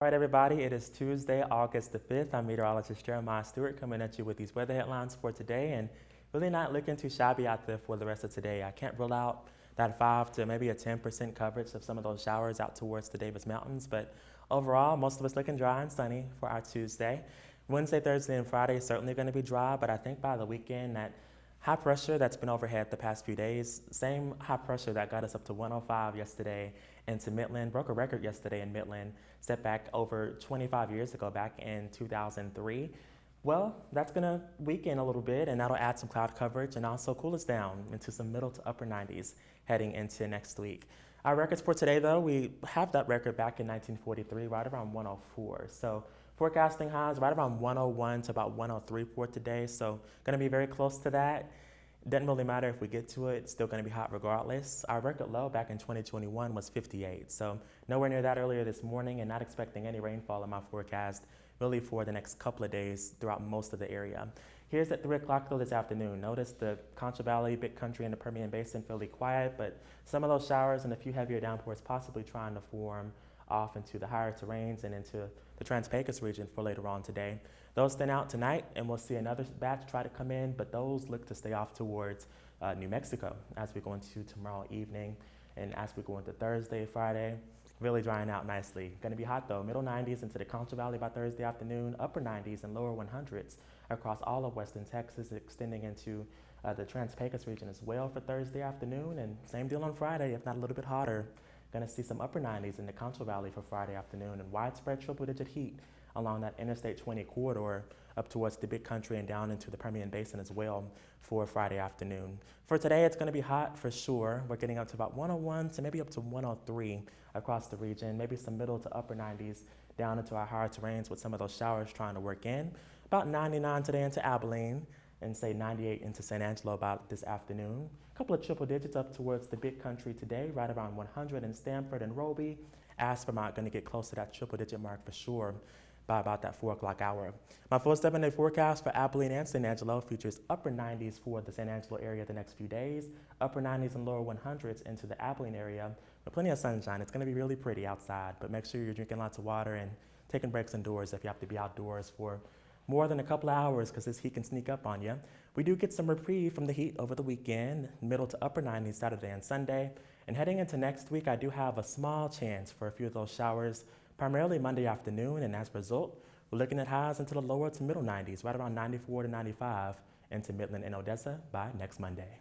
All right, everybody, it is Tuesday, August the 5th. I'm Meteorologist Jeremiah Stewart coming at you with these weather headlines for today, and really not looking too shabby out there for the rest of today. I can't rule out that 5 to maybe a 10% coverage of some of those showers out towards the Davis Mountains, but overall, most of us looking dry and sunny for our Tuesday. Wednesday, Thursday, and Friday is certainly going to be dry, but I think by the weekend that high pressure that's been overhead the past few days, same high pressure that got us up to 105 yesterday into Midland, broke a record yesterday in Midland, set back over 25 years ago, back in 2003. Well, that's going to weaken a little bit, and that'll add some cloud coverage and also cool us down into some middle to upper 90s heading into next week. Our records for today, though, we have that record back in 1943, right around 104. So forecasting highs right around 101 to about 103 for today. So going to be very close to that. Doesn't really matter if we get to it, it's still going to be hot regardless. Our record low back in 2021 was 58, so nowhere near that earlier this morning, and not expecting any rainfall in my forecast really for the next couple of days throughout most of the area. Here's at 3 o'clock though this afternoon. Notice the Concho Valley, Big Country, and the Permian Basin fairly quiet, but some of those showers and a few heavier downpours possibly trying to form off into the higher terrains and into the Trans-Pecos region for later on today. Those thin out tonight, and we'll see another batch try to come in, but those look to stay off towards New Mexico as we go into tomorrow evening and as we go into Thursday, Friday, really drying out nicely. Going to be hot though, middle 90s into the Concho Valley by Thursday afternoon, upper 90s and lower 100s across all of western Texas, extending into the Trans-Pecos region as well for Thursday afternoon, and same deal on Friday, if not a little bit hotter. Going to see some upper 90s in the Concho Valley for Friday afternoon and widespread triple-digit heat along that Interstate 20 corridor up towards the Big Country and down into the Permian Basin as well for Friday afternoon. For today, it's going to be hot for sure. We're getting up to about 101 to maybe up to 103 across the region, maybe some middle to upper 90s down into our higher terrains with some of those showers trying to work in. About 99 today into Abilene, and say 98 into San Angelo about this afternoon. A couple of triple digits up towards the Big Country today, right around 100 in Stanford and Roby. Aspermont going to get close to that triple digit mark for sure by about that 4 o'clock hour. My full 7-day forecast for Abilene and San Angelo features upper 90s for the San Angelo area the next few days, upper 90s and lower 100s into the Abilene area with plenty of sunshine. It's going to be really pretty outside, but make sure you're drinking lots of water and taking breaks indoors if you have to be outdoors for more than a couple of hours because this heat can sneak up on you. We do get some reprieve from the heat over the weekend, middle to upper 90s Saturday and Sunday. And heading into next week, I do have a small chance for a few of those showers, primarily Monday afternoon. And as a result, we're looking at highs into the lower to middle 90s, right around 94 to 95 into Midland and Odessa by next Monday.